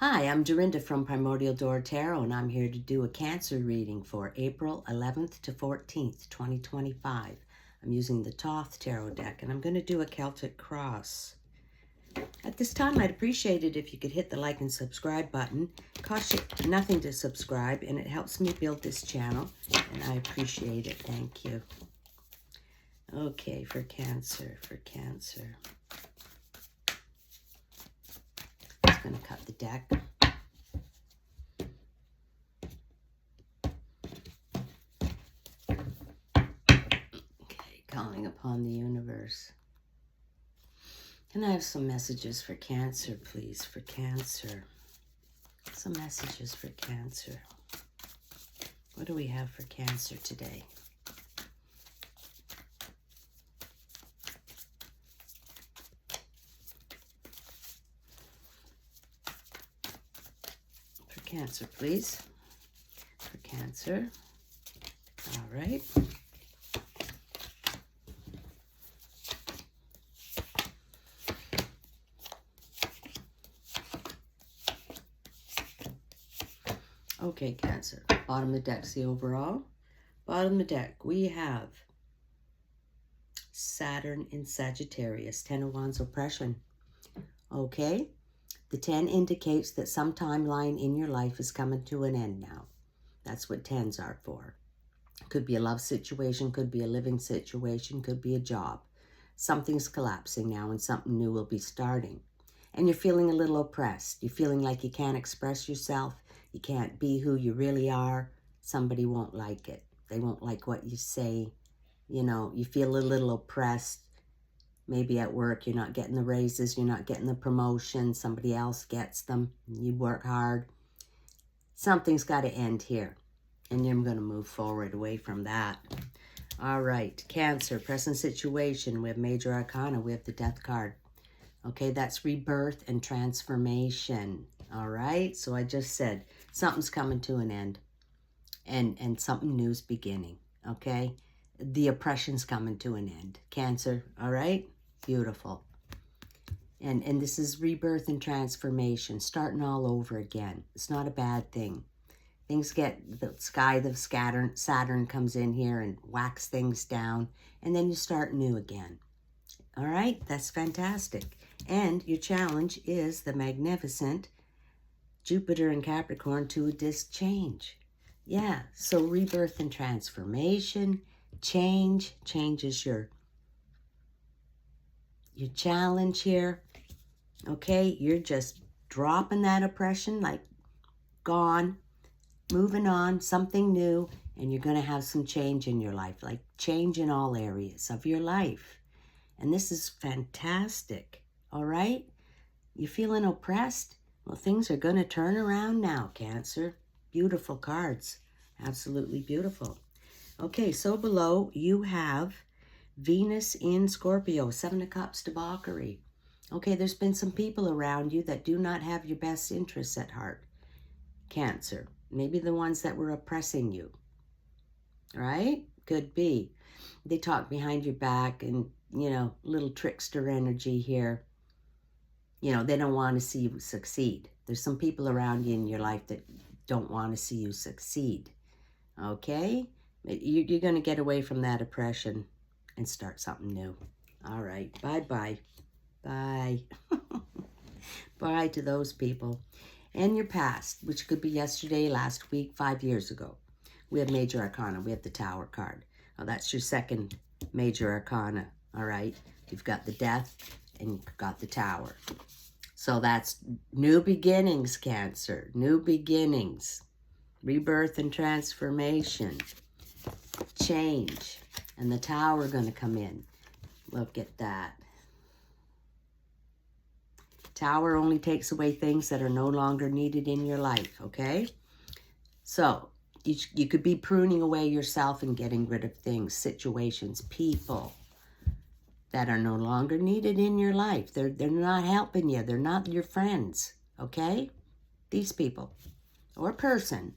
Hi, I'm Dorinda from Primordial Door Tarot, and I'm here to do a Cancer reading for April 11th to 14th, 2025. I'm using the Thoth Tarot deck, and I'm going to do a Celtic Cross. At this time, I'd appreciate it if you could hit the like and subscribe button. It costs you nothing to subscribe, and it helps me build this channel, and I appreciate it. Thank you. Okay, for Cancer. I'm going to cut the deck. Calling upon the universe. Can I have some messages for Cancer, please? For Cancer. Some messages for Cancer. What do we have for Cancer today? For Cancer, please. For Cancer. All right. Okay, Cancer. Bottom of the deck's the overall. Bottom of the deck, we have Saturn in Sagittarius, 10 of Wands oppression. Okay? The 10 indicates that some timeline in your life is coming to an end now. That's what 10s are for. Could be a love situation, could be a living situation, could be a job. Something's collapsing now and something new will be starting. And you're feeling a little oppressed. You're feeling like you can't express yourself. You can't be who you really are. Somebody won't like it. They won't like what you say. You know, you feel a little oppressed. Maybe at work you're not getting the raises, you're not getting the promotion. Somebody else gets them. You work hard. Something's got to end here. And you're going to move forward away from that. All right, Cancer, present situation. We have Major Arcana. We have the Death card. Okay, that's rebirth and transformation. All right, so I just said something's coming to an end and something new's beginning. Okay, the oppression's coming to an end. Cancer, all right, beautiful. And this is rebirth and transformation, starting all over again. It's not a bad thing. Things get, the sky of Saturn comes in here and whacks things down, and then you start new again. All right, that's fantastic. And your challenge is the magnificent Jupiter in Capricorn to a disc change. Yeah, so rebirth and transformation, changes your challenge here. Okay, you're just dropping that oppression, like gone, moving on, something new, and you're going to have some change in your life, like change in all areas of your life. And this is fantastic, all right? You feeling oppressed? Well, things are going to turn around now, Cancer. Beautiful cards. Absolutely beautiful. Okay, so below you have Venus in Scorpio, 7 of Cups, debauchery. Okay, there's been some people around you that do not have your best interests at heart, Cancer. Maybe the ones that were oppressing you, right? Could be. They talk behind your back and, you know, little trickster energy here. You know, they don't want to see you succeed. There's some people around you in your life that don't want to see you succeed. Okay? You're going to get away from that oppression and start something new. All right. Bye-bye. Bye. Bye to those people. And your past, which could be yesterday, last week, 5 years ago. We have Major Arcana. We have the Tower card. Now, that's your second Major Arcana. All right? You've got the Death and you've got the Tower. So that's new beginnings, Cancer. New beginnings. Rebirth and transformation. Change. And the Tower going to come in. Look at that. Tower only takes away things that are no longer needed in your life, okay? So you could be pruning away yourself and getting rid of things, situations, people that are no longer needed in your life. They're not helping you. They're not your friends, okay? These people or person,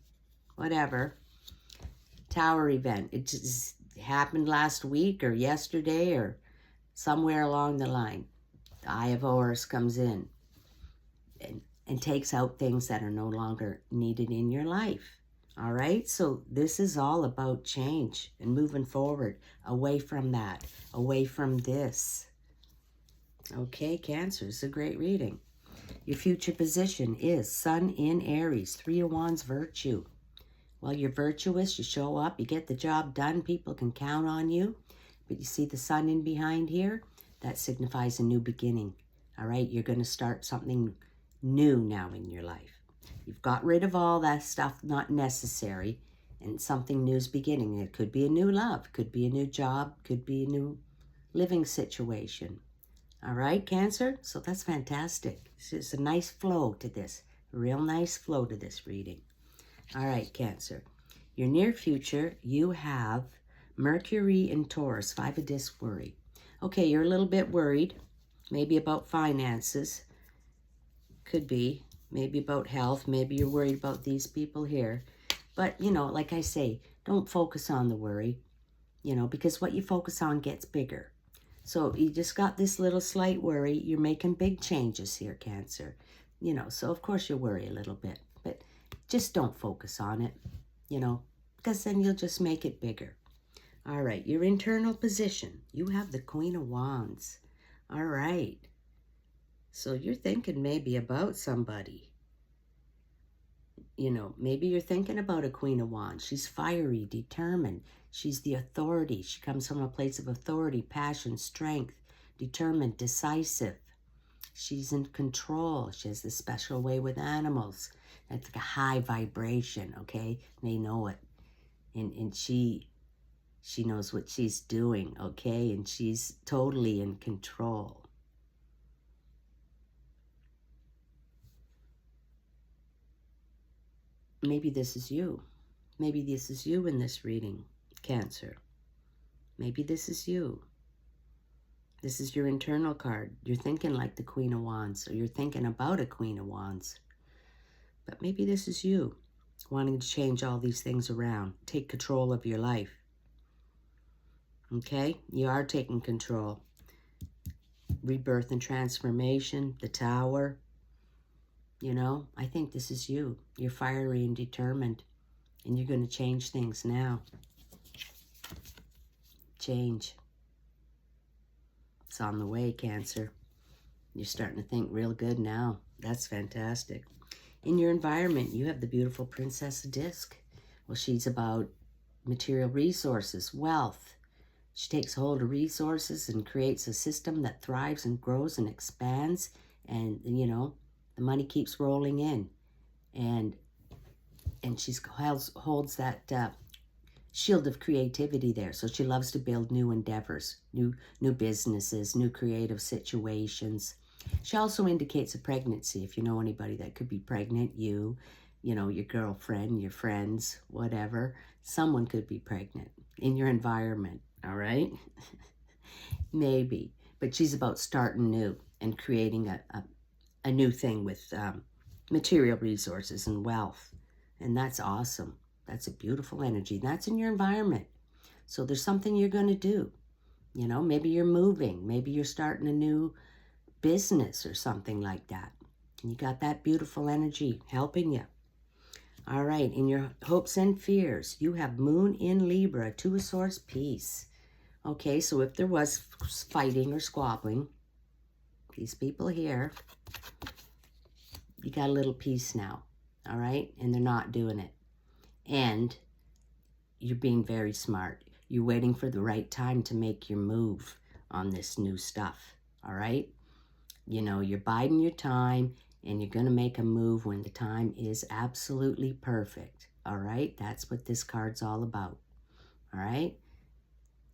whatever. Tower event. It just happened last week or yesterday or somewhere along the line. The Eye of Horus comes in. And and takes out things that are no longer needed in your life. All right, so this is all about change and moving forward, away from that, away from this. Okay, Cancer, it's a great reading. Your future position is Sun in Aries, Three of Wands, Virtue. Well, you're virtuous, you show up, you get the job done, people can count on you. But you see the Sun in behind here? That signifies a new beginning. All right, you're going to start something new now in your life. You've got rid of all that stuff not necessary, and something new is beginning. It could be a new love, could be a new job, could be a new living situation. All right, Cancer? So that's fantastic. It's a nice flow to this, a real nice flow to this reading. All right, Cancer. Your near future, you have Mercury in Taurus, Five of Discs, worry. Okay, you're a little bit worried, maybe about finances. Could be, maybe about health. Maybe you're worried about these people here. But, you know, like I say, don't focus on the worry, you know, because what you focus on gets bigger. So you just got this little slight worry. You're making big changes here, Cancer. You know, so of course you worry a little bit. But just don't focus on it, you know, because then you'll just make it bigger. All right, your internal position. You have the Queen of Wands. All right. So you're thinking maybe about somebody. You know, maybe you're thinking about a Queen of Wands. She's fiery, determined. She's the authority. She comes from a place of authority, passion, strength, determined, decisive. She's in control. She has this special way with animals. That's like a high vibration, okay? They know it. And she knows what she's doing, okay? And she's totally in control. Maybe this is you. Maybe this is you in this reading, Cancer. Maybe this is you. This is your internal card. You're thinking like the Queen of Wands, or you're thinking about a Queen of Wands. But maybe this is you, wanting to change all these things around, take control of your life. Okay? You are taking control. Rebirth and transformation, the Tower. You know, I think this is you. You're fiery and determined, and you're going to change things now. Change. It's on the way, Cancer. You're starting to think real good now. That's fantastic. In your environment, you have the beautiful Princess of Disc. Well, she's about material resources, wealth. She takes hold of resources and creates a system that thrives and grows and expands. And, you know, the money keeps rolling in. And she holds that shield of creativity there. So she loves to build new endeavors, new businesses, new creative situations. She also indicates a pregnancy. If you know anybody that could be pregnant, you know, your girlfriend, your friends, whatever. Someone could be pregnant in your environment, all right? Maybe. But she's about starting new and creating a new thing with material resources and wealth. And that's awesome. That's a beautiful energy. That's in your environment. So there's something you're going to do. You know, maybe you're moving. Maybe you're starting a new business or something like that. And you got that beautiful energy helping you. All right, in your hopes and fears, you have Moon in Libra, Two of Swords, peace. Okay, so if there was fighting or squabbling, these people here, you got a little peace now, all right? And they're not doing it. And you're being very smart. You're waiting for the right time to make your move on this new stuff, all right? You know, you're biding your time, and you're going to make a move when the time is absolutely perfect, all right? That's what this card's all about, all right?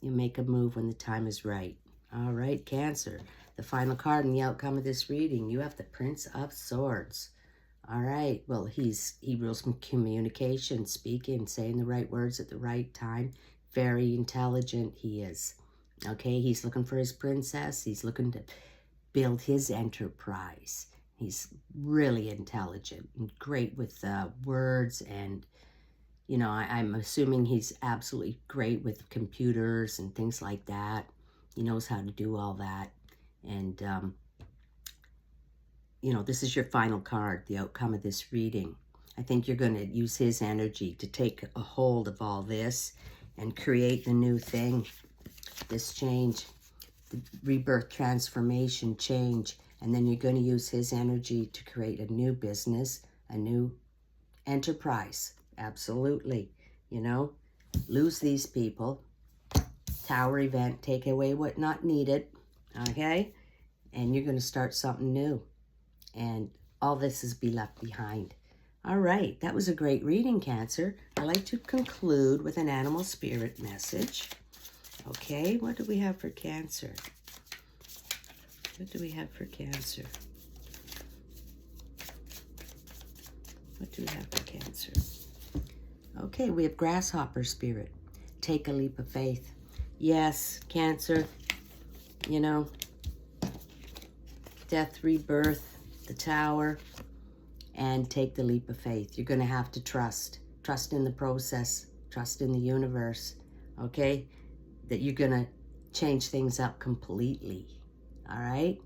You make a move when the time is right. All right, Cancer. The final card in the outcome of this reading, you have the Prince of Swords. All right, well, he rules from communication, speaking, saying the right words at the right time. Very intelligent he is. Okay, he's looking for his princess. He's looking to build his enterprise. He's really intelligent and great with words, and, you know, I'm assuming he's absolutely great with computers and things like that. He knows how to do all that. And you know, this is your final card, the outcome of this reading. I think you're going to use his energy to take a hold of all this and create the new thing, this change, the rebirth, transformation, change. And then you're going to use his energy to create a new business, a new enterprise. Absolutely. You know, lose these people. Tower event, take away what not needed. Okay? And you're going to start something new. And all this is be left behind. All right, that was a great reading, Cancer. I like to conclude with an animal spirit message. Okay, what do we have for Cancer? What do we have for Cancer? What do we have for Cancer? Okay, we have grasshopper spirit. Take a leap of faith. Yes, Cancer, you know, death, rebirth, the tower, and take the leap of faith. You're going to have to trust. Trust in the process. Trust in the universe. Okay? That you're going to change things up completely. All right?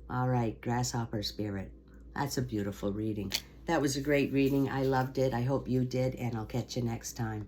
All right, grasshopper spirit. That's a beautiful reading. That was a great reading. I loved it. I hope you did, and I'll catch you next time.